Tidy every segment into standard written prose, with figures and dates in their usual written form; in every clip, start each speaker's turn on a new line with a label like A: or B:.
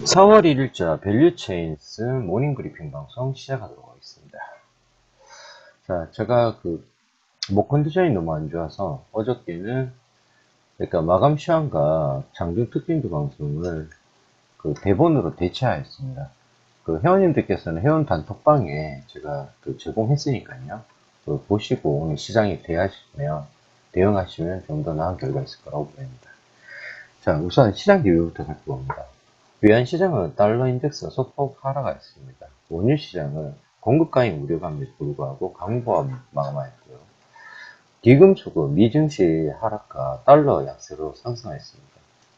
A: 4월 1일자 밸류체인스 모닝 브리핑 방송 시작하도록 하겠습니다. 자, 제가 목 컨디션이 너무 안 좋아서 어저께는 그러니까 마감 시간과 장중 특징도 방송을 대본으로 대체하였습니다. 회원님들께서는 회원 단톡방에 제가 제공했으니까요. 보시고 오늘 시장이 대응하시면 좀 더 나은 결과 있을 거라고 보입니다. 자, 우선 시장 리뷰부터 살펴봅니다. 외환시장은 달러 인덱스가 소폭 하락하였습니다. 원유 시장은 공급 과잉 우려감에 불구하고 강보합 마감하였고요. 기금수급 미증시 하락과 달러 약세로 상승하였습니다.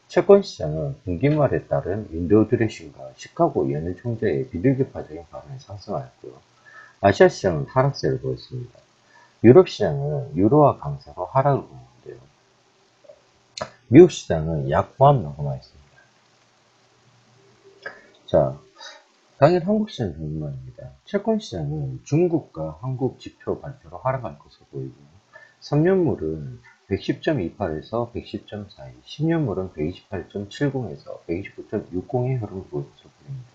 A: 채권 시장은 분기 말에 따른 윈도우 드레싱과 시카고 연일 총재의 비둘기파적인 발언에 상승하였고요. 아시아 시장은 하락세를 보였습니다. 유럽 시장은 유로화 강세로 하락을 보였는데요. 미국 시장은 약보합 마감하였습니다. 자, 당일 한국 시장 전망입니다. 채권 시장은 중국과 한국 지표 발표로 하락할 것으로 보이고 3년물은 110.28에서 110.42, 10년물은 128.70에서 129.60의 흐름을 보일 것으로 보입니다.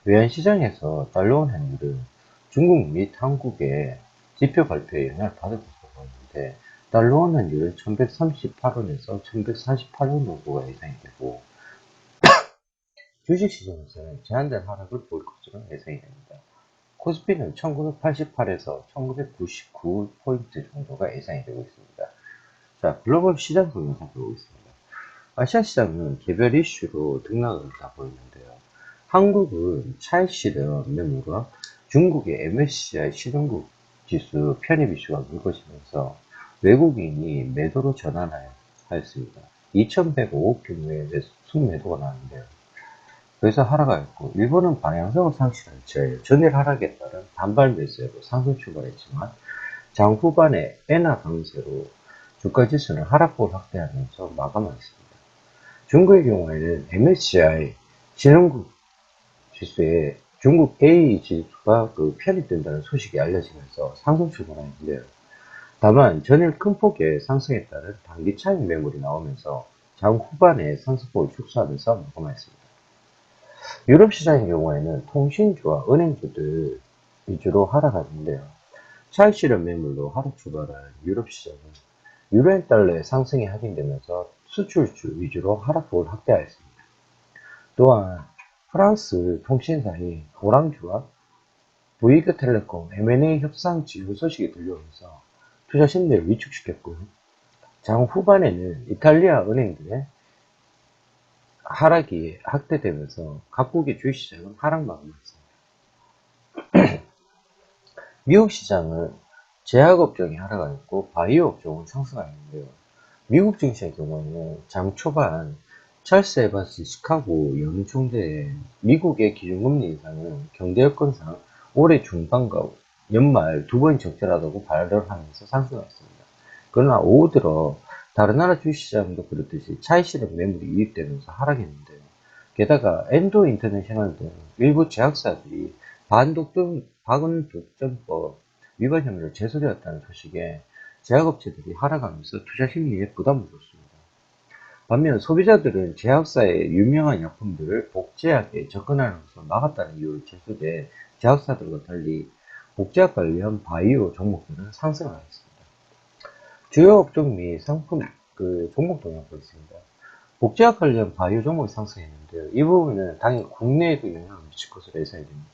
A: 외환시장에서 달러원 환율은 중국 및 한국의 지표 발표에 영향을 받을 것으로 보이는데 달러원 환율은 1138원에서 1148원 정도가 예상이 되고 주식시장에서는 제한된 하락을 보일 것으로 예상이 됩니다. 코스피는 1988에서 1999포인트 정도가 예상이 되고 있습니다. 자, 글로벌 시장 동향 살펴보겠습니다. 아시아 시장은 개별 이슈로 등락을 다 보이는데요. 한국은 차익 실현 매물과 중국의 MSCI 실현국 지수 편입 이슈가 물거지면서 외국인이 매도로 전환하였습니다. 2105억 규모의 순매도가 나왔는데요. 그래서 하락하였고, 일본은 방향성을 상실한 채 전일 하락에 따른 단발 매수로 상승 출발했지만 장 후반에 엔화 강세로 주가지수는 하락폭을 확대하면서 마감하였습니다. 중국의 경우에는 MSCI 신흥국 지수에 중국 A 지수가 편입된다는 소식이 알려지면서 상승 출발하였는데요. 다만 전일 큰 폭의 상승에 따른 단기 차익 매물이 나오면서 장 후반에 상승폭을 축소하면서 마감하였습니다. 유럽 시장의 경우에는 통신주와 은행주들 위주로 하락하는데요. 차익 실현 매물로 하락 출발한 유럽 시장은 유로엔 달러의 상승이 확인되면서 수출주 위주로 하락폭을 확대하였습니다. 또한 프랑스 통신사인 오랑주와 보이그텔레콤 M&A 협상 지효 소식이 들려오면서 투자 심리를 위축시켰고요. 장 후반에는 이탈리아 은행들의 하락이 확대되면서 각국의 주식시장은 하락 마감했습니다. 미국 시장은 제약업종이 하락하였고 바이오 업종은 상승하였는데요. 미국 증시의 경우는 장 초반 찰스 에반스 시카고 연총재의 미국의 기준금리 인상은 경제 여건상 올해 중반과 연말 두 번 적절하다고 발언하면서 상승했습니다. 그러나 오후 들어 다른 나라 주식시장도 그렇듯이 차익실현 매물이 유입되면서 하락했는데요. 게다가 엔도 인터내셔널 등 일부 제약사들이 반독점법 위반 혐의로 제소되었다는 소식에 제약업체들이 하락하면서 투자 심리에 부담을 줬습니다. 반면 소비자들은 제약사의 유명한 약품들을 복제약에 접근하는 것을 막았다는 이유로 제소돼 제약사들과 달리 복제약 관련 바이오 종목들은 상승하였습니다. 주요 업종 및 상품 종목 동향 보겠습니다. 복제약 관련 바이오 종목이 상승했는데요. 이 부분은 당연히 국내에도 영향을 미칠 것으로 예상이 됩니다.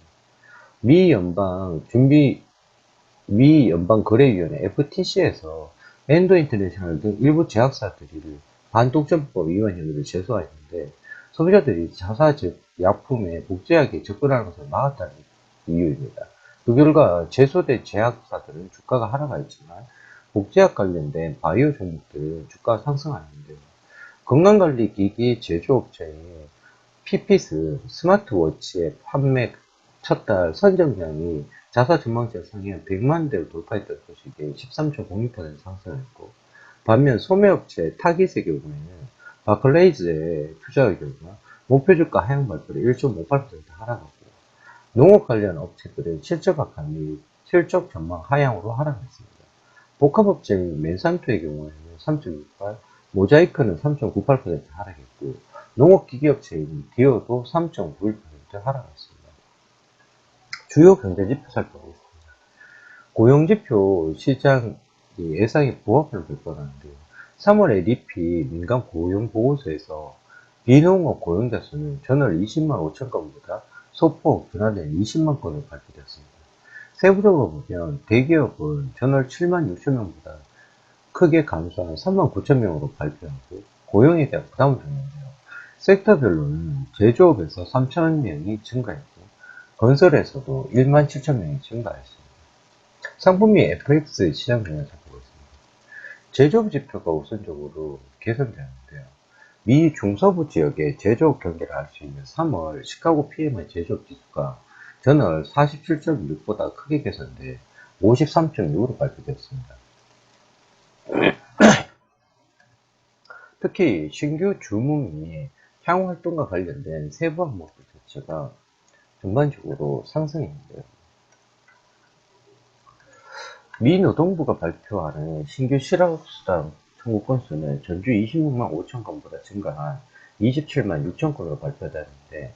A: 미 연방거래위원회 FTC에서 엔도 인터내셔널 등 일부 제약사들이 반독점법 위반 혐의를 제소하였는데 소비자들이 자사 약품에 복제약에 접근하는 것을 막았다는 이유입니다. 그 결과 제소된 제약사들은 주가가 하락하였지만 복제약 관련된 바이오 종목들은 주가가 상승하였는데요. 건강관리기기 제조업체인 피핏은 스마트워치의 판매 첫 달 선정량이 자사 전망치가 상회한 100만 대를 돌파했다는 소식에 13.06% 상승했고, 반면 소매업체 타깃의 경우에는 바클레이즈의 투자 의견과 목표주가 하향 발표로 1.58% 하락하고, 농업 관련 업체들은 실적 악화 및 실적 전망 하향으로 하락했습니다. 복합업체인 멘산토의 경우에는 3.68, 모자이크는 3.98% 하락했고, 농업기기업체인 디어도 3.91% 하락했습니다. 주요 경제지표 살펴보겠습니다. 고용지표 시장 예상에 부합을 결정하는데요. 3월 ADP 민간 고용 보고서에서 비농업 고용자 수는 전월 20만 5천 건보다 소폭 둔화된 20만 건으로 발표되었습니다. 세부적으로 보면 대기업은 전월 7만 6천 명보다 크게 감소한 3만 9천 명으로 발표하고 고용에 대한 부담을 줬는데요. 섹터별로는 제조업에서 3천 명이 증가했고 건설에서도 1만 7천 명이 증가했습니다. 상품미 FX 시장 동향 살펴보겠습니다. 제조업 지표가 우선적으로 개선되었는데요. 미 중서부 지역의 제조업 경계를 알 수 있는 3월 시카고 PMI 제조업 지수가 전월 47.6보다 크게 개선돼 53.6으로 발표되었습니다. 특히 신규 주문 및 향후 활동과 관련된 세부 항목들 자체가 전반적으로 상승했는데요. 미 노동부가 발표하는 신규 실업수당 청구 건수는 전주 26만 5천 건보다 증가한 27만 6천 건으로 발표되는데,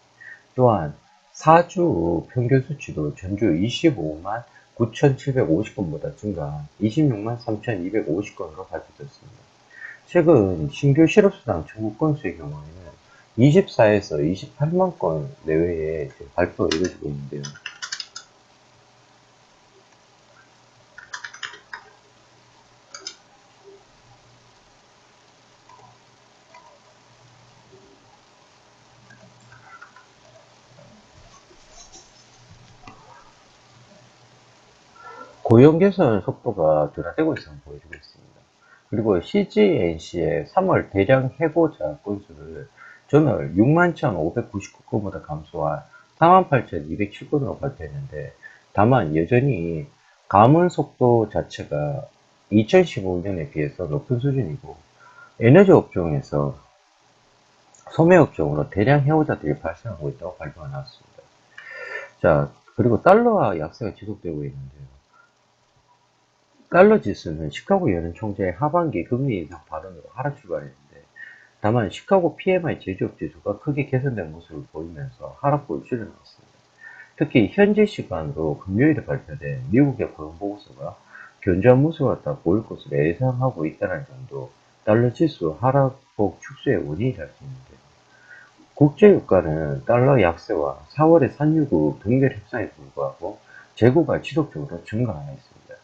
A: 또한 4주 평균 수치도 전주 25만 9,750건보다 증가한 26만 3,250건으로 발표됐습니다. 최근 신규 실업수당 청구 건수의 경우에는 24에서 28만 건 내외에 발표가 이루어지고 있는데요. 고용 개선 속도가 둔화되고 있음을 보여주고 있습니다. 그리고 CGNC의 3월 대량 해고자 건수를 전월 61,599건보다 감소한 48,207건으로 발표했는데, 다만 여전히 감원 속도 자체가 2015년에 비해서 높은 수준이고, 에너지 업종에서 소매 업종으로 대량 해고자들이 발생하고 있다고 발표가 나왔습니다. 자, 그리고 달러화 약세가 지속되고 있는데요. 달러 지수는 시카고 연은 총재의 하반기 금리 인상 발언으로 하락 출발했는데, 다만 시카고 PMI 제조업 지수가 크게 개선된 모습을 보이면서 하락폭이 줄여나왔습니다. 특히 현지 시간으로 금요일에 발표된 미국의 고용 보고서가 견조한 모습을 다 보일 것으로 예상하고 있다는 점도 달러 지수 하락폭 축소의 원인이 될 수 있는데요. 국제유가는 달러 약세와 4월의 산유국 동결 협상에 불구하고 재고가 지속적으로 증가하였습니다.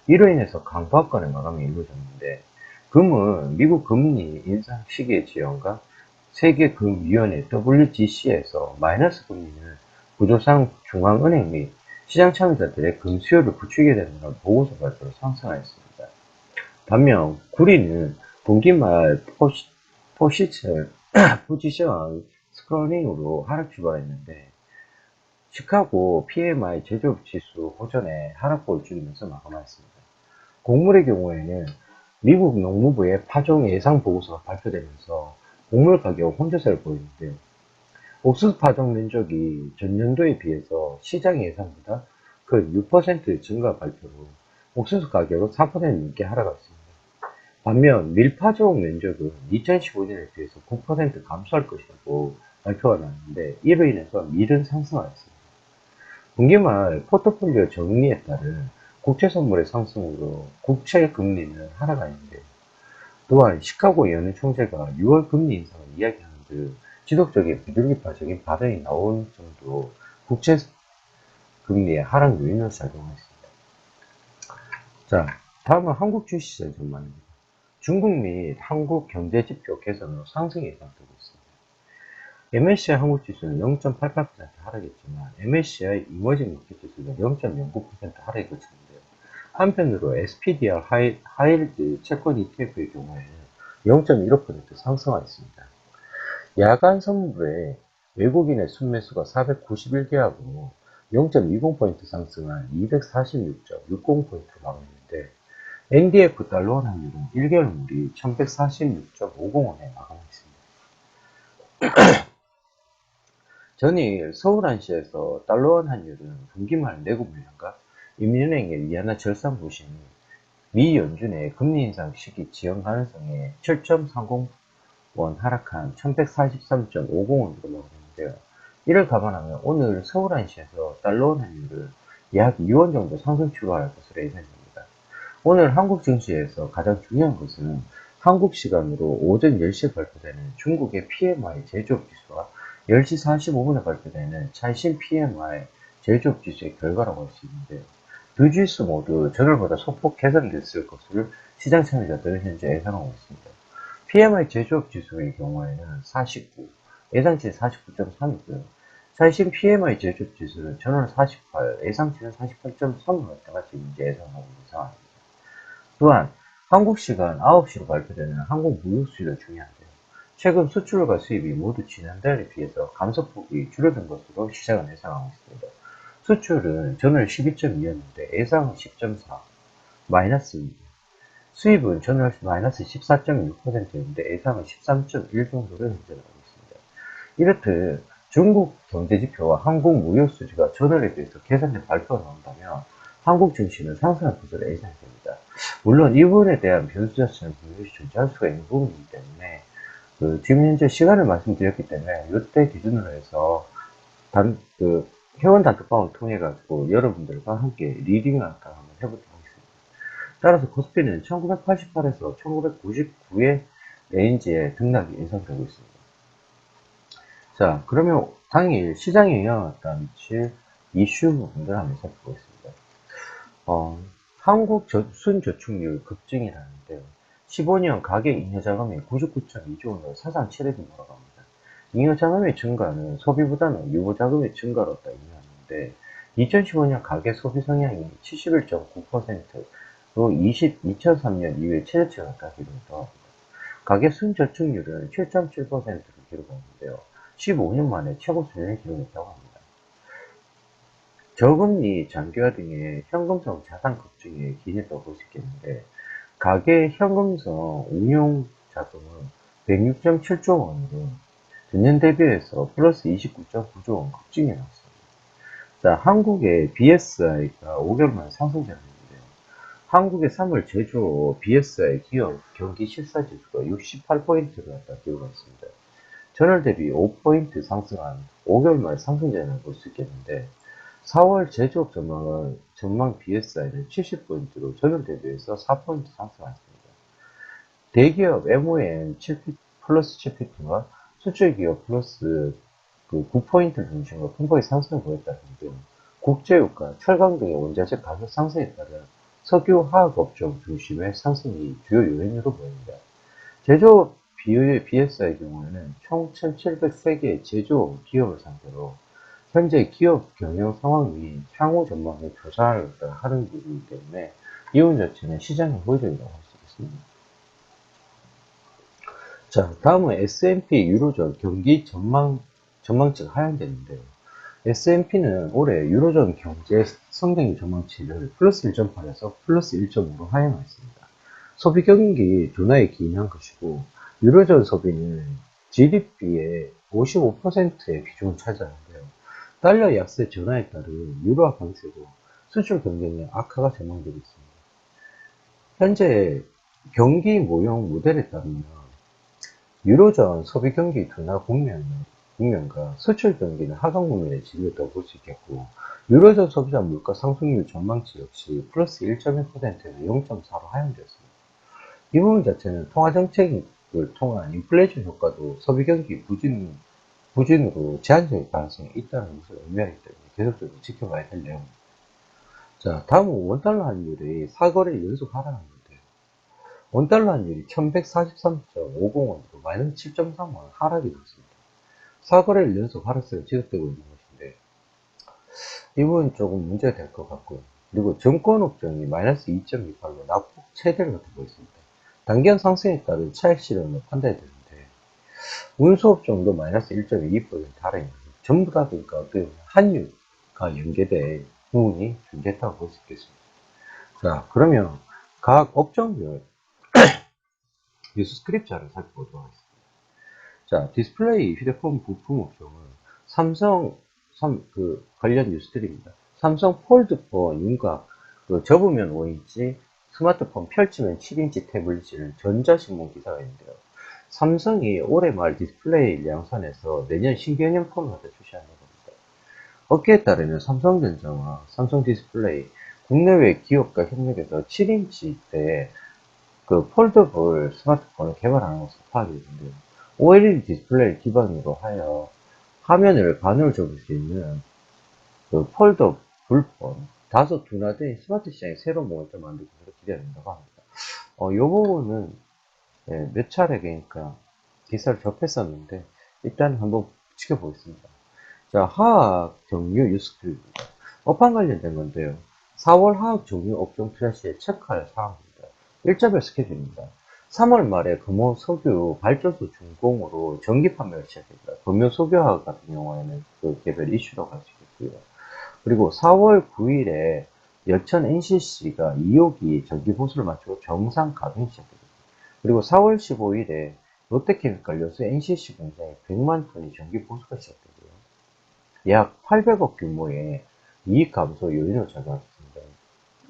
A: 이로 인해서 강보합권의 마감이 이루어졌는데, 금은 미국 금리 인상 시기의 지연과 세계금위원회 WGC에서 마이너스 금리는 구조상 중앙은행 및 시장 참여자들의 금 수요를 부추기게 된다는 보고서 발표로 상승하였습니다. 반면 구리는 분기 말 포지션 스크롤링으로 하락 출발했는데, 시카고 PMI 제조업 지수 호전에 하락폭을 줄이면서 마감하였습니다. 곡물의 경우에는 미국 농무부의 파종 예상 보고서가 발표되면서 곡물 가격 혼조세를 보이는데요. 옥수수 파종 면적이 전년도에 비해서 시장 예상보다 그 6% 증가 발표로 옥수수 가격은 4% 넘게 하락했습니다. 반면 밀 파종 면적은 2015년에 비해서 9% 감소할 것이라고 발표가 났는데, 이로 인해서 밀은 상승하였습니다. 분기말 포트폴리오 정리에 따른 국채 선물의 상승으로 국채 금리는 하락하는데, 또한 시카고 연은 총재가 6월 금리 인상을 이야기하는 등 지속적인 비둘기파적인 발언이 나온 정도로 국채 금리의 하락 요인을 작용했습니다. 자, 다음은 한국 주식시장 전망입니다. 중국 및 한국 경제지표 개선으로 상승이 예상되고 있습니다. MSCI 한국 지수는 0.88% 하락했지만 MSCI 이머징 마켓 지수는 0.09% 하락에 그쳤는데요. 한편으로 SPDR 하이힐드 채권 ETF의 경우에는 0.15% 상승하였습니다. 야간 선물에 외국인의 순매수가 491개하고 0.20포인트 상승한 246.60포인트로 마감했는데, NDF 달러원 환율은 1개월물이 1146.50원에 마감했습니다. 전일 서울안시에서 달러원 환율은 분기말 내국 물량과 인민은행의 위안화 절상 부심이 미 연준의 금리 인상 시기 지연 가능성에 7.30 하락한 1143.50원으로 마감했는데요. 이를 감안하면 오늘 서울 한시에서 달러원 환율을 약 2원 정도 상승 출발할 것으로 예상됩니다. 오늘 한국 증시에서 가장 중요한 것은 한국 시간으로 오전 10시에 발표되는 중국의 PMI 제조업 지수와 10시 45분에 발표되는 차이신 PMI 제조업 지수의 결과라고 할 수 있는데요. 두 지수 모두 전월보다 소폭 개선됐을 것을 시장 참여자들은 현재 예상하고 있습니다. PMI 제조업 지수의 경우에는 49, 예상치 49.3이고요. 차이신 PMI 제조업 지수는 전월 48, 예상치는 48.3으로 왔다가 지금 이제 예상하고 있는 상황입니다. 또한 한국 시간 9시로 발표되는 한국 무역 수지도 중요한데요. 최근 수출과 수입이 모두 지난달에 비해서 감소폭이 줄어든 것으로 시장은 예상하고 있습니다. 수출은 전월 12.2였는데 예상은 10.4, 마이너스입니다. 수입은 전월 마이너스 14.6%였는데 예상은 13.1 정도를 현재하고 있습니다. 이렇듯 중국 경제지표와 한국 무역 수지가 전월에 비해서 개선된 발표가 나온다면 한국 증시는 상승할 것으로 예상됩니다. 물론 이 부분에 대한 변수 자체는 분명히 존재할 수가 있는 부분이기 때문에 지금 현재 시간을 말씀드렸기 때문에 이때 기준으로 해서 회원 단톡방을 통해 가지고 여러분들과 함께 리딩을 한번 해보도록 하겠습니다. 따라서 코스피는 1988에서 1999의 레인지에 등락이 예상되고 있습니다. 자, 그러면 당일 시장에 영향을 미칠 이슈 부분들을 한번 살펴보겠습니다. 한국 순저축률 급증이라는데요. 15년 가계 잉여자금이 99.2조 원으로 사상 최대로 몰아갑니다. 잉여자금의 증가는 소비보다는 유보자금의 증가로 의미하는데 2015년 가계 소비 성향이 71.9%로 2003년 이후에 최저치를 기록했다고 합니다. 가계 순저축률은 7.7%를 기록했는데요. 15년 만에 최고 수준을 기록했다고 합니다. 저금리, 장기화 등의 현금성 자산 급증에 기인했다고 볼 수 있겠는데 가계 현금성 운용 자금은 106.7조 원으로 전년 대비해서 플러스 29.9조 원 급증이 나왔습니다. 자, 한국의 BSI가 5개월 만에 상승장인데요. 한국의 3월 제조 BSI 기업 경기 실사지수가 68포인트를 기록했습니다. 전월 대비 5포인트 상승한 5개월 만에 상승장을 볼 수 있겠는데 4월 제조업 전망 BSI는 70포인트로 전월 대비해서 4포인트 상승했습니다. 대기업 MOM 플러스 7pp와 수출기업 플러스 9포인트를 중심으로 풍부하게 상승을 보였다는데 국제유가, 철강 등의 원자재 가격 상승에 따른 석유 화학업종 중심의 상승이 주요 요인으로 보입니다. 제조업 BSI 경우에는 총 1703개의 제조업 기업을 상대로 현재 기업 경영 상황 및 향후 전망을 조사하는 부분이기 때문에 이 부분 자체는 시장의 호재라고 할 수 있습니다. 자, 다음은 S&P 유로존 경기 전망치가 하향되는데요. S&P는 올해 유로존 경제 성장 전망치를 플러스 1.8에서 플러스 1.5로 하향했습니다. 소비 경기 둔화에 기인한 것이고 유로존 소비는 GDP의 55%의 비중을 차지하는데요. 달러 약세 전환에 따른 유로화 강세로 수출 경쟁의 악화가 전망되고 있습니다. 현재 경기 모형 모델에 따르면 유로존 소비 경기 둔화 국면과 수출 경기는 하강 국면에 진입했다고 볼 수 있겠고 유로존 소비자 물가 상승률 전망치 역시 플러스 1.1%에서 0.4로 하향되었습니다. 이 부분 자체는 통화정책을 통한 인플레이션 효과도 소비 경기 부진으로 제한적인 가능성이 있다는 것을 의미하기 때문에 계속적으로 지켜봐야 될 내용입니다. 자, 다음은 원달러 환율이 4거래일 연속 하락합니다. 원달러 환율이 1143.50원으로 마이너스 7.3원 하락이 났습니다. 4거래일 연속 하락세가 지속되고 있는 것인데 이 부분 조금 문제가 될 것 같고요. 그리고 정권업종이 마이너스 2.28로 낙폭 최대를 거두고 있습니다. 단기간 상승에 따른 차익 실현을 판단해야 되는데 운수업종도 마이너스 1.22% 하락입니다. 전부 다 그러니까 환율과 연계된 부분이 존재했다고 볼 수 있겠습니다. 자, 그러면 각 업종별 뉴스 스크립트를 살펴보도록 하겠습니다. 자, 디스플레이 휴대폰 부품 업종은 관련 뉴스들입니다. 삼성 폴드폰 윤곽, 접으면 5인치, 스마트폰 펼치면 7인치 태블릿을 전자신문 기사가 있는데요. 삼성이 올해 말 디스플레이量産에서 내년 신개념 폰을 갖다 출시하는 겁니다. 업계에 따르면 삼성전자와 삼성디스플레이 국내외 기업과 협력해서 7인치대 그 폴더블 스마트폰을 개발하는 것으로 파악이 되는데요. OLED 디스플레이를 기반으로 하여 화면을 반으로 접을 수 있는 그 폴더 불폰, 다소 둔화된 스마트 시장의 새로운 모멘텀을 만들고 기대된다고 합니다. 요 부분은 몇 차례 그러니까 기사를 접했었는데 일단 한번 지켜보겠습니다. 자, 화학 정유 뉴스크립입니다. 업황 관련된 건데요. 4월 화학 정유 업종 투자 시에 체크할 사항입니다. 일자별 스케줄입니다. 3월 말에 금호 석유 발전소 준공으로 전기 판매를 시작합니다. 금요 석유화학 같은 경우에는 그 개별 이슈라고 할 수 있겠고요. 그리고 4월 9일에 여천 NCC가 2호기 전기 보수를 마치고 정상 가동이 시작됩니다. 그리고 4월 15일에 롯데케미칼 여수 NCC 공장에 100만 톤의 전기 보수가 시작되고요. 약 800억 규모의 이익 감소 요인을 작용했습니다.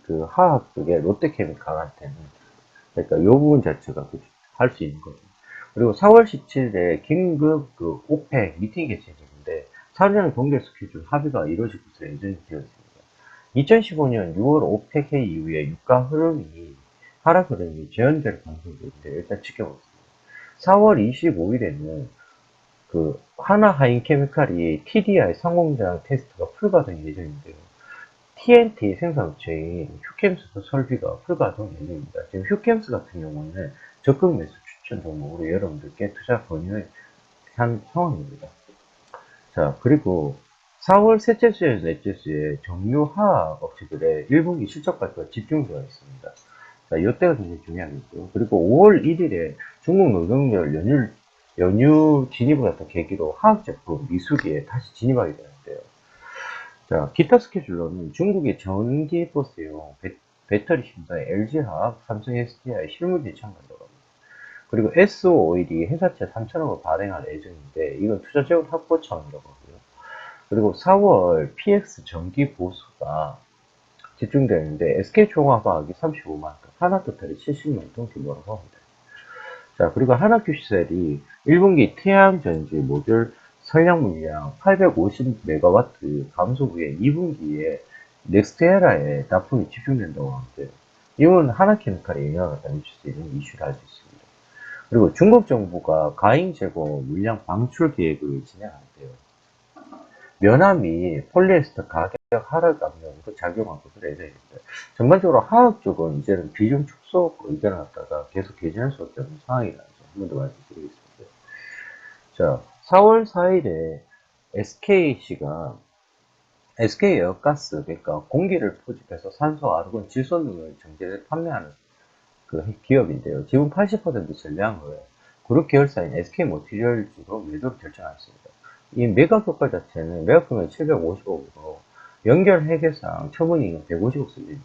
A: 그 화학 쪽에 롯데케미칼한테는 그러니까 이 부분 자체가 할 수 있는 거죠. 그리고 4월 17일에 긴급 그 오펙 미팅이 개최되는데 사전 동결 스케줄 합의가 이루어질 것으로 예정이 되어 있습니다. 2015년 6월 오펙 회의 이후에 유가 흐름이 하락 흐름이 재현될 가능성이 있는데 일단 지켜보겠습니다. 4월 25일에는 그 하나하인케미칼이 TDI 상공장 테스트가 풀가동 예정인데요. TNT 생산업체인 휴캠스 설비가 풀가동 예정입니다. 지금 휴캠스 같은 경우에는 적극 매수 추천 종목으로 여러분들께 투자 권유한 상황입니다. 자, 그리고 4월 셋째 주에 넷째 주에 정유화학 업체들의 1분기 실적 발표가 집중되어 있습니다. 자, 이때가 굉장히 중요하겠고요. 그리고 5월 1일에 중국 노동절 연휴 진입을 갖다 계기로 화학제품 미수기에 다시 진입하게 되는데요. 자, 기타 스케줄로는 중국의 전기버스용 배터리 심사에 LG화학, 삼성 SDI 실무진이 참가한다고 합니다. 그리고 SO일이 회사채 3천억을 발행할 예정인데 이건 투자 재원 확보 차원이라고 하고요. 그리고 4월 PX 전기 보수가 집중되는데 SK종합화학이 35만 톤, 하나토탈이 70만 톤 규모라고 합니다. 자, 그리고 하나큐셀이 1분기 태양전지 모듈 설량 물량 850메가와트 감소 후에 2분기에 넥스테라에 납품이 집중된다고 하는데 이건 하나케미칼에 영향을 미칠 수 있는 이슈를 알 수 있습니다. 그리고 중국 정부가 가잉 제거 물량 방출 계획을 진행하는데요. 면함이 폴리에스터 가격 하락 압력으로 작용하고 예정입니다. 전반적으로 화학 쪽은 이제는 비중 축소 의견을 갖다가 계속 개진할 수 없는 상황이라는 점 한 번 더 말씀드리겠습니다. 자, 4월 4일에 SKC가 SK에어가스, 그러니까 공기를 포집해서 산소, 아르곤, 질소 등을 정제해 판매하는 그 기업인데요. 지분 80% 전량을 그룹 계열사인 SK모티리얼즈로 매도를 결정했습니다. 이 매각 효과 자체는 매각 금액 750억으로 연결 회계상 처분이익은 150억 수준입니다.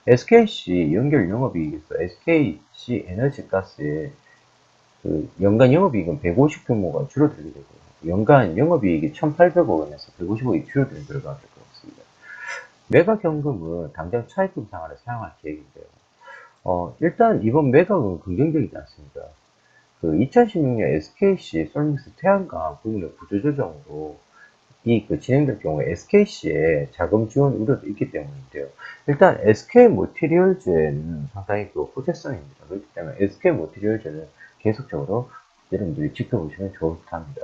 A: SKC 연결 영업이익에서 SKC 에너지가스의 그 연간 영업이익은 150 규모가 줄어들게 되고요. 연간 영업이익이 1,800억 원에서 150억이 줄어드는 결과가 될 것 같습니다. 매각 현금은 당장 차입금 상환에 사용할 계획인데요. 일단 이번 매각은 긍정적이지 않습니다. 그 2016년 SKC 솔믹스 태양광 부문의 구조조정으로 진행될 경우에 SKC에 자금 지원 우려도 있기 때문인데요. 일단 SK모티리얼즈에는 상당히 그 호재성입니다. 그렇기 때문에 SK모티리얼즈는 계속적으로 여러분들이 지켜보시면 좋을 듯 합니다.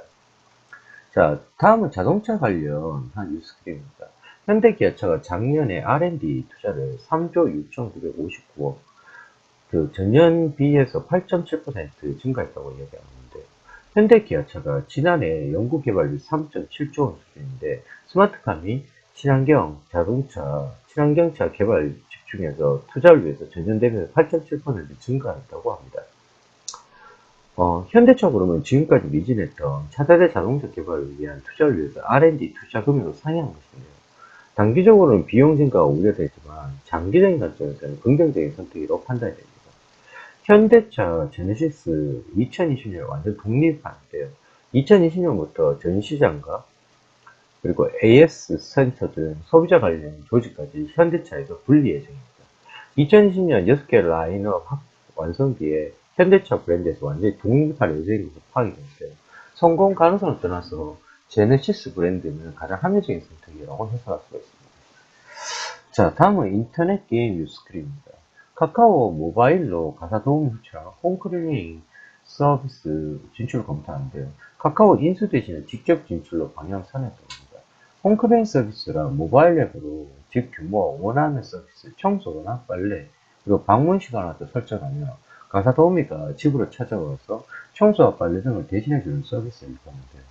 A: 자, 다음은 자동차 관련한 뉴스들입니다. 현대기아차가 작년에 R&D 투자를 3조 6,959억, 그 전년 비해서 8.7% 증가했다고 이야기하는데, 현대기아차가 지난해 연구개발비 3.7조 원 수준인데, 스마트카 및 친환경 자동차, 친환경차 개발 집중해서 투자를 위해서 전년 대비 8.7% 증가했다고 합니다. 현대차 그러면 지금까지 미진했던 차세대 자동차 개발을 위한 투자를 위해서 R&D 투자 금액을 상회한 것이네요. 단기적으로는 비용 증가가 우려되지만 장기적인 관점에서는 긍정적인 선택이라고 판단이 됩니다. 현대차 제네시스 2020년 완전 독립하는데요. 2020년부터 전시장과 그리고 AS 센터 등 소비자 관련 조직까지 현대차에서 분리 예정입니다. 2020년 6개 라인업 완성 뒤에 현대차 브랜드에서 완전히 독립할 예정이면서 파악이 됐어요. 성공 가능성을 떠나서 제네시스 브랜드는 가장 합리적인 선택이라고 해석할 수가 있습니다. 자, 다음은 인터넷 게임 뉴스크림입니다. 카카오 모바일로 가사 도우미 후처럼 홈클리닝 서비스 진출을 검토하는데요. 카카오 인수 대신에 직접 진출로 방향 선회했습니다. 홈클리닝 서비스라 모바일 앱으로 집 규모와 원하는 서비스, 청소나 빨래, 그리고 방문 시간을 또 설정하며 가사 도우미가 집으로 찾아와서 청소와 빨래 등을 대신해주는 서비스를 유도하는데요.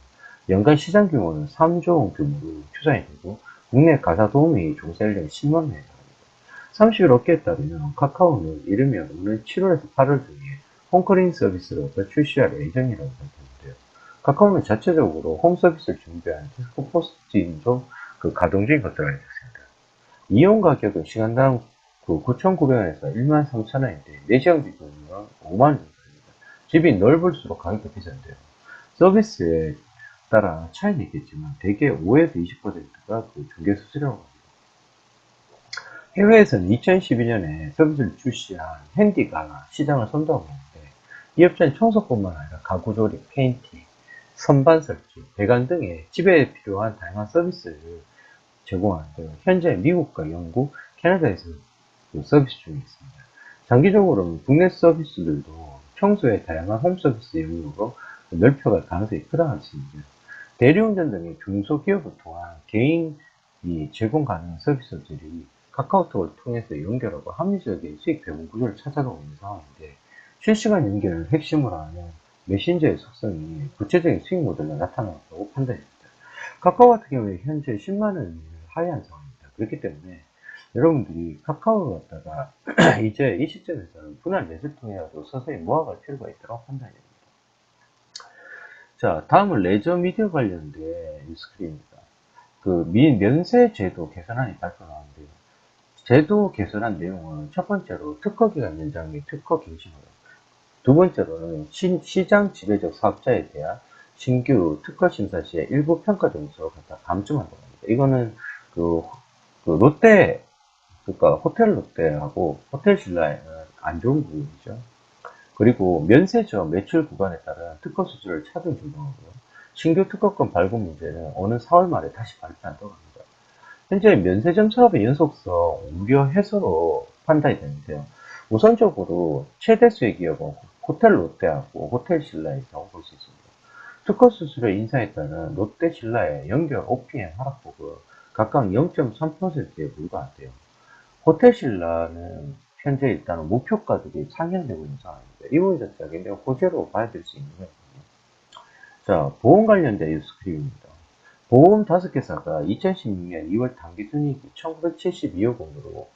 A: 연간 시장 규모는 3조 원 규모로 추산이 되고 국내 가사 도우미 종사인력이 10만 명에 달합니다. 30일 업계에 따르면 카카오는 이르면 오늘 7월에서 8월 중에 홈클리닝 서비스를 출시할 예정이라고 밝혔는데요. 카카오는 자체적으로 홈 서비스를 준비한 디스코 포스트인도 가동 중인 것으로 알려졌습니다. 이용 가격은 시간당 9,900원에서 13,000원인데 4시간 기준으로 5만원 정도입니다. 집이 넓을수록 가격도 비싼데요. 서비스에 따라 차이는 있겠지만 대개 5에서 20%가 중개 수수료라고 합니다. 해외에서는 2012년에 서비스를 출시한 핸디가 시장을 선도하고 있는데 이 업체는 청소뿐만 아니라 가구 조립, 페인팅, 선반 설치, 배관 등의 집에 필요한 다양한 서비스를 제공하는데요. 현재 미국과 영국, 캐나다에서 서비스 중에 있습니다. 장기적으로는 국내 서비스들도 청소의 다양한 홈 서비스 영역으로 넓혀갈 가능성이 크다는 말씀입니다. 대리운전 등의 중소기업을 통한 개인이 제공 가능한 서비스들이 카카오톡을 통해서 연결하고 합리적인 수익 배분 구조를 찾아가고 있는 상황인데 실시간 연결을 핵심으로 하는 메신저의 속성이 구체적인 수익 모델로 나타났다고 판단됩니다. 카카오 같은 경우에 현재 10만원을 하회한 상황입니다. 그렇기 때문에 여러분들이 카카오를 갖다가 이제 이 시점에서는 분할 매수를 통해서 서서히 모아갈 필요가 있다고 판단됩니다. 자, 다음은 레저 미디어 관련된 뉴스크림입니다. 면세 제도 개선안이 발표 나왔는데요. 제도 개선안 내용은 첫 번째로 특허 기간 연장 및 특허 갱신을, 두 번째로는 시장 지배적 사업자에 대한 신규 특허 심사 시에 일부 평가 점수를 갖다 감점한다고 합니다. 이거는 그, 롯데, 그러니까 호텔 롯데하고 호텔 신라에는 안 좋은 부분이죠. 그리고 면세점 매출 구간에 따른 특허 수수료를 차등 조정하고요. 신규 특허권 발급 문제는 오는 4월 말에 다시 발표한다고 합니다. 현재 면세점 사업의 연속성 우려 해소로 판단이 되는데요. 우선적으로 최대 수익 기업은 호텔 롯데하고 호텔 신라에서 볼 수 있습니다. 특허 수수료 인상에 따른 롯데 신라의 연결 OPM 하락폭은 각각 0.3%에 불과한데요. 호텔 신라는 현재 일단은 목표 가격이 상향되고 있는 상황입니다. 이 부분 자체가 굉장히 호재로 봐야 될 수 있는 거거든요. 자, 보험 관련된 뉴스크림입니다. 보험 5개사가 2016년 2월 당기순이익이 1972억 원으로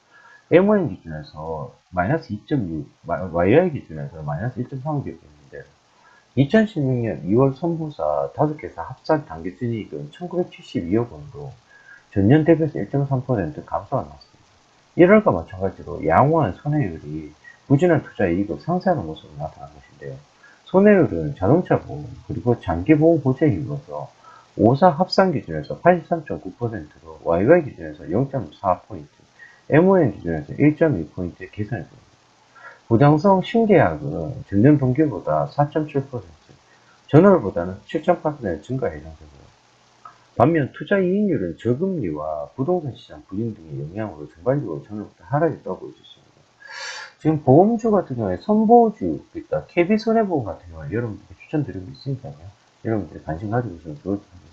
A: M1 기준에서 마이너스 2.6, YI 기준에서 마이너스 1.3억이었는데 2016년 2월 선보사 5개사 합산 당기순이익은 1972억 원으로 전년 대비해서 1.3% 감소가 나왔습니다. 1월과 마찬가지로 양호한 손해율이 부진한 투자 이익을 상쇄하는 모습으로 나타난 것인데요. 손해율은 자동차 보험 그리고 장기 보험 보장에 이르러서 5사 합산 기준에서 83.9%로 YY 기준에서 0.4포인트, MON 기준에서 1.2포인트 개선했습니다. 보장성 신계약은 전년 동기보다 4.7%, 전월보다는 7.8% 증가 예상되고요. 반면 투자 이익률은 저금리와 부동산 시장 불림 등의 영향으로 전반적으로 전월부터 하락이 떠고 있습니다. 지금 보험주 같은 경우에 선보주, 그러니까 KB손해보험 같은 경우에 여러분들께 추천드리고 있으니까요. 여러분들이 관심 가지고 있으면 좋을 것 같습니다.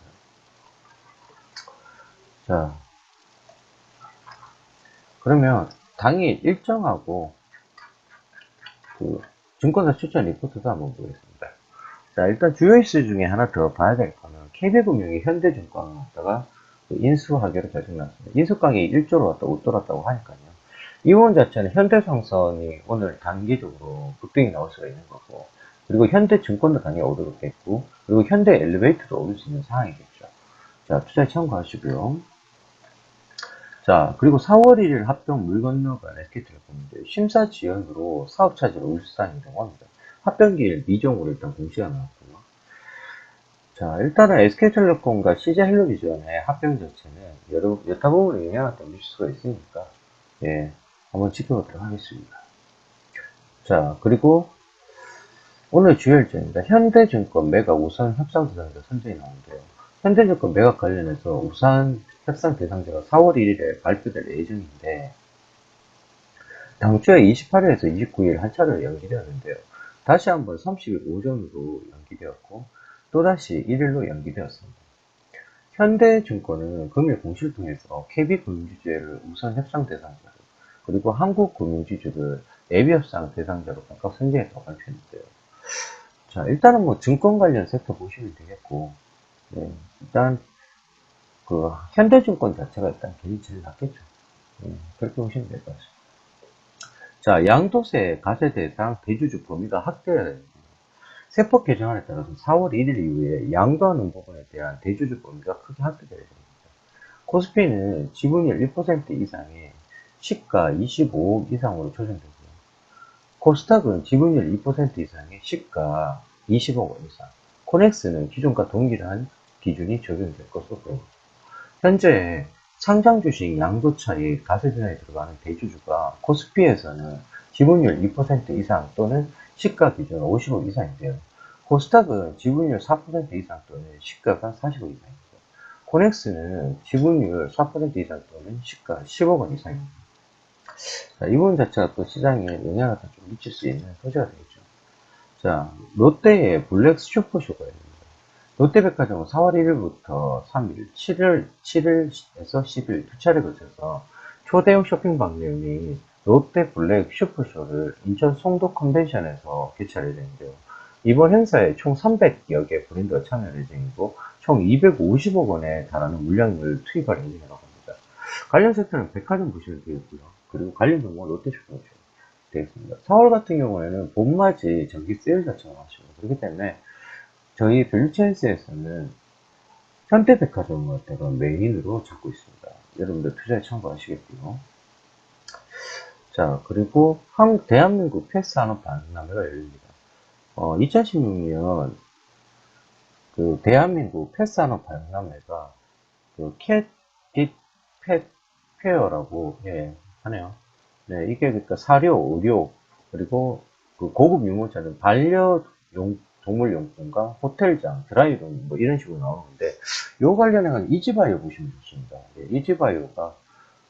A: 자, 그러면 당일 일정하고 증권사 추천 리포트도 한번 보겠습니다. 자, 일단 주요 이슈 중에 하나 더 봐야 될 거는 KB금융이 현대증권을 갖다가 인수하기로 결정났습니다. 인수강이 1조로 왔다 웃돌았다고 하니까요. 이 부분 자체는 현대상선이 오늘 단기적으로 급등이 나올 수가 있는 거고, 그리고 현대증권도 당연히 오르겠고, 그리고 현대엘리베이터도 오를 수 있는 상황이겠죠. 자, 투자에 참고하시고요. 자, 그리고 4월 1일 합병 물 건너간 SK텔레콤인데 심사 지연으로 사업 차질 울산이라고 합니다. 합병기일 미정으로 일단 공시가 나왔고요. 자, 일단은 SK텔레콤과 CJ헬로비전의 합병 자체는 여타 부분에 영향을 또 미칠 수가 있으니까, 예, 한번 지켜보도록 하겠습니다. 자, 그리고 오늘 주요 일정입니다. 현대증권 매각 우선 협상 대상자 선정이 나오는데요. 현대증권 매각 관련해서 우선 협상 대상자가 4월 1일에 발표될 예정인데 당초에 28일에서 29일 한 차례 연기되었는데요. 다시 한번 30일 오전으로 연기되었고 또다시 1일로 연기되었습니다. 현대증권은 금일 공시를 통해서 KB금융지주를 우선 협상 대상자로 그리고 한국금융지주를 예비협상 대상자로 각각 선정했다고 발표했는데요. 자, 일단은 뭐 증권 관련 섹터 보시면 되겠고, 네, 일단 그 현대증권 자체가 일단 길이 제일 낫겠죠. 그렇게 보시면 될 것 같습니다. 자, 양도세 과세 대상 대주주 범위가 확대해야 됩니다. 세법 개정안에 따라서 4월 1일 이후에 양도하는 부분에 대한 대주주 범위가 크게 확대되어야 됩니다. 코스피는 지분율 1% 이상의 시가 25억 이상으로 조정되고요. 코스닥은 지분율 2% 이상의 시가 20억 원 이상, 코넥스는 기존과 동일한 기준이 적용될 것으로 보입니다. 현재 상장 주식 양도차익 과세전에 들어가는 대주주가 코스피에서는 지분율 2% 이상 또는 시가 기준 50억 이상인데요. 코스닥은 지분율 4% 이상 또는 시가가 40억 이상입니다. 코넥스는 지분율 4% 이상 또는 시가 10억 원 이상입니다. 자, 이 부분 자체가 또 시장에 영향을 좀 미칠 수 있는 소지가 되겠죠. 자, 롯데의 블랙 슈퍼쇼가 있습니다. 롯데백화점은 4월 1일부터 3일, 7일에서 10일 두 차례 거쳐서 초대형 쇼핑 박람 및 롯데 블랙 슈퍼쇼를 인천 송도 컨벤션에서 개최할 예정인데요. 이번 행사에 총 300여 개 브랜드가 참여할 예정이고 총 250억 원에 달하는 물량을 투입할 예정이라고 합니다. 관련 섹터는 백화점 보시면 되겠고요. 그리고 관련 종목은 롯데쇼핑 보시면 되겠습니다. 4월 같은 경우에는 봄맞이 정기 세일 자체가 나왔습니다. 그렇기 때문에 저희 밸류체인스에서는 현대백화점을 제가 메인으로 잡고 있습니다. 여러분들 투자에 참고하시겠고요. 자, 그리고 대한민국 패스산업 박람회가 열립니다. 2016년 그 대한민국 패스산업 박람회가 그 캣 페어라고 하네요. 네, 이게 그러니까 사료, 의료 그리고 그 고급 유모차는 동물용품과 호텔장, 드라이룸 뭐 이런 식으로 나오는데 요 관련해서 이지바이오 보시면 좋습니다. 이지바이오가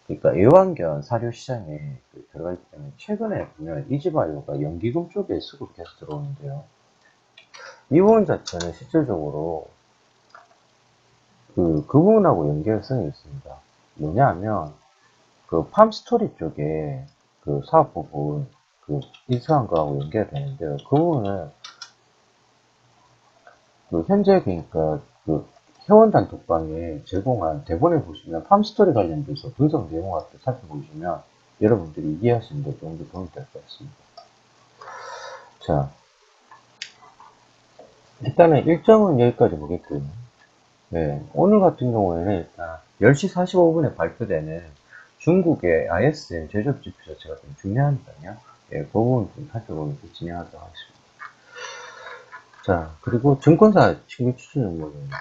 A: 그러니까 애완견 사료 시장에 들어가 있기 때문에 최근에 보면 이지바이오가 연기금 쪽에 수급이 계속 들어오는데요. 이 부분 자체는 실질적으로 그 부분하고 연결성이 있습니다. 뭐냐면 그 팜스토리 쪽에 그 사업 부분 그 인수한 거하고 연결되는데요. 그 부분은 그 현재 그러니까 그 회원 단톡방에 제공한 대본에 보시면 팜스토리 관련돼서 분석 내용 같은 살펴보시면 여러분들이 이해하시는 데 좀 더 도움이 될 것 같습니다. 자, 일단은 일정은 여기까지 보겠고요. 네, 오늘 같은 경우에는 일단 10시 45분에 발표되는 중국의 ISM 제조업 지표 자체가 좀 중요하니까요. 예, 그 부분 좀 살펴보면서 진행하도록 하겠습니다. 자, 그리고 증권사 친구 추천 종목입니다.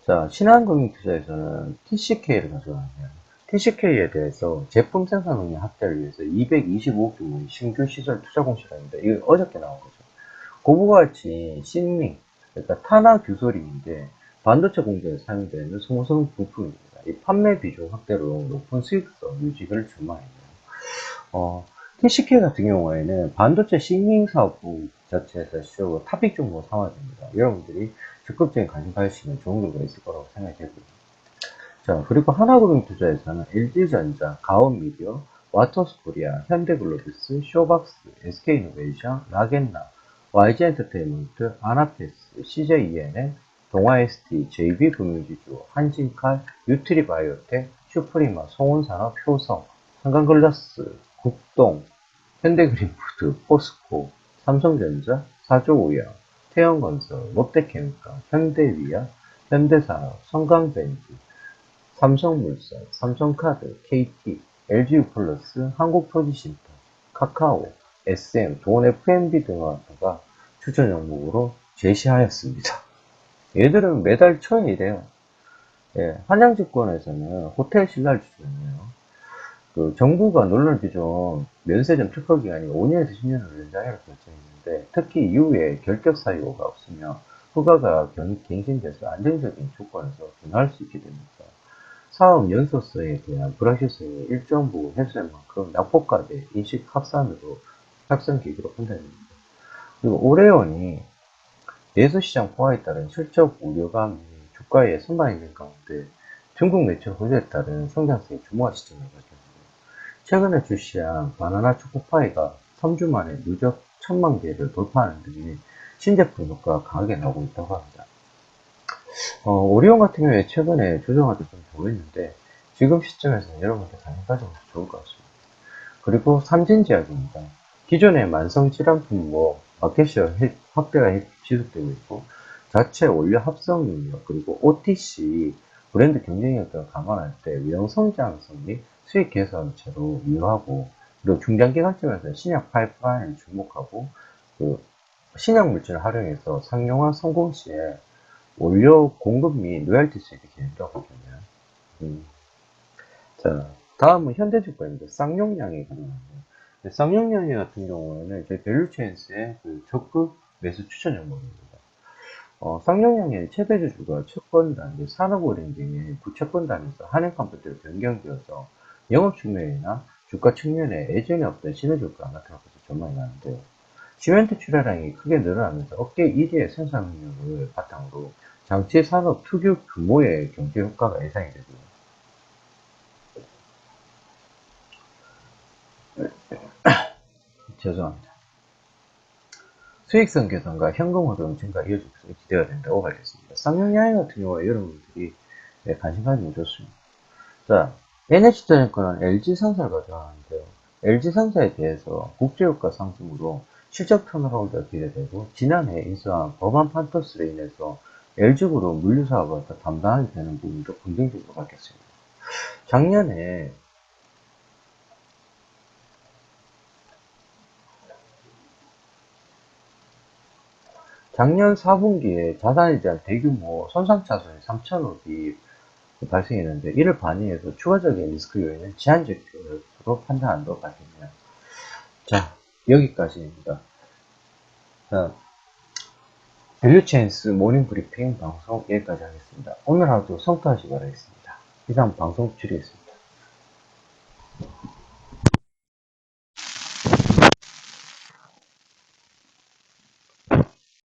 A: 자, 신한금융투자에서는 TCK를 가져왔네요. TCK에 대해서 제품 생산 능력 확대를 위해서 225억 규모의 신규 시설 투자 공시라는데 이거 어저께 나온 거죠. 고부가치 신링, 그러니까 탄화 규소림인데 반도체 공정에 사용되는 소모성 부품입니다. 이 판매 비중 확대로 높은 수익성 유지를 전망했네요. TCK 같은 경우에는 반도체 신링 사업부 자체에서 시적으로 탑픽 종목으로 삼아야 됩니다. 여러분들이 적극적인 관심 가지시면 좋은 결과가 있을 거라고 생각이 되고요. 자, 그리고 하나금융투자에서는 LG전자, 가온미디어, 와터스코리아, 현대글로비스, 쇼박스, SK이노베이션, 라겐나, YG엔터테인먼트, 아나테스, CJENM, 동아ST, JB금융지주, 한진칼, 유트리바이오텍, 슈프리마, 송원산업, 효성, 한강글라스, 국동, 현대그린푸드, 포스코, 삼성전자, 사조우양, 태영건설, 롯데케미칼, 현대위아, 현대산업, 성강벤즈, 삼성물산, 삼성카드, KT, LG유플러스, 한국토지신탁, 카카오, SM, 돈FNB 등과 추천 종목으로 제시하였습니다. 얘들은 매달 초에 이래요. 예, 한양증권에서는 호텔 신라를 추천해요. 그 정부가 논란을 빚은 면세점 특허 기간이 5년에서 10년으로 연장하기로 결정했는데 특히 이후에 결격 사유가 없으면 허가가 갱신돼서 안정적인 조건에서 변화할 수 있게 됩니다. 사업 연소서에 대한 불확실성이 일정 부분 해소된 만큼 낙폭과대 인식 합산으로 합산 계기로 판단됩니다. 그리고 오레온이 내수시장 포화에 따른 실적 우려감이 주가에 선반영된 가운데 중국 매출 호조에 따른 성장성이 주목할 시점을 밝혔습니다. 최근에 출시한 바나나 초코파이가 3주 만에 누적 1000만 개를 돌파하는 등의 신제품 효과가 강하게 나오고 있다고 합니다. 오리온 같은 경우에 최근에 조정할 때 좀 보였는데 지금 시점에서는 여러분들 관심 가져보셔도 좋을 것 같습니다. 그리고 삼진제약입니다. 기존의 만성 질환 품목 마켓시어 확대가 지속되고 있고 자체 원료 합성 능력 그리고 OTC 브랜드 경쟁력을 감안할 때 위험 성장성 및 수익 개선체로 유효하고 그리고 중장기관점에서 신약 파이프라인을 주목하고 그 신약 물질을 활용해서 상용화 성공 시에 원료 공급 및 로열티 수익이 기대된다고 보면 자, 다음은 현대주가입니다. 쌍용량이 가능합니다. 쌍용량이 같은 경우에는 저희 밸류체인스의 그 적극 매수 추천 종목입니다. 쌍용량의 최대 주주가 채권단, 산업은행 등의 부채권단에서 한행컴퓨터로 변경되어서 영업 측면이나 주가 측면에 예전에 없던 시너지 효과가 나타날 것으로 전망이 나는데요. 시멘트 출하량이 크게 늘어나면서 업계 1위의 생산 능력을 바탕으로 장치 산업 특유 규모의 경제 효과가 예상이 되고요. 죄송합니다. 수익성 개선과 현금 흐름 증가 이어질 것으로 기대가 된다고 밝혔습니다. 쌍용야행 같은 경우에 여러분들이 관심 가지면 좋습니다. 자, NH투자증권은 LG상사를 가져가는데요. LG상사에 대해서 국제유가 상승으로 실적 턴어라운드가 기대되고 지난해 인수한 법안 판토스로 인해서 LG그룹 물류사업을 담당하게 되는 부분도 긍정적으로 밝혔습니다. 작년 4분기에 자산에 대한 대규모 손상차손이 3천억이 발생했는데 이를 반영해서 추가적인 리스크 요인은 제한적으로 판단한다고 밝혔네요. 자, 여기까지입니다. 자, 밸류체인스 모닝브리핑 방송 여기까지 하겠습니다. 오늘 하루 성투하시기 바라겠습니다. 이상 방송 줄이겠습니다.